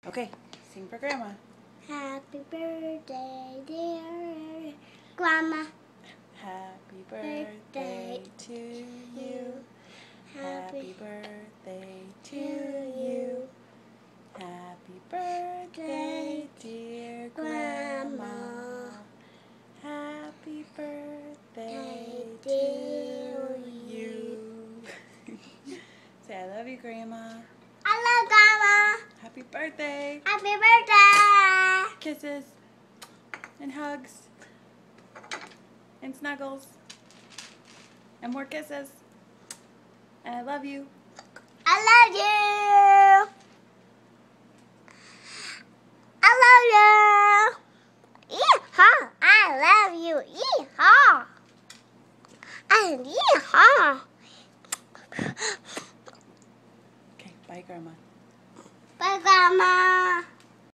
Okay, sing for Grandma. Happy birthday, dear Grandma. Happy birthday to you. Happy birthday to you. Happy birthday, dear Grandma. Happy birthday to you. Say, I love you, Grandma. I love Grandma. Happy birthday. Happy birthday. Kisses and hugs and snuggles and more kisses. And I love you. I love you.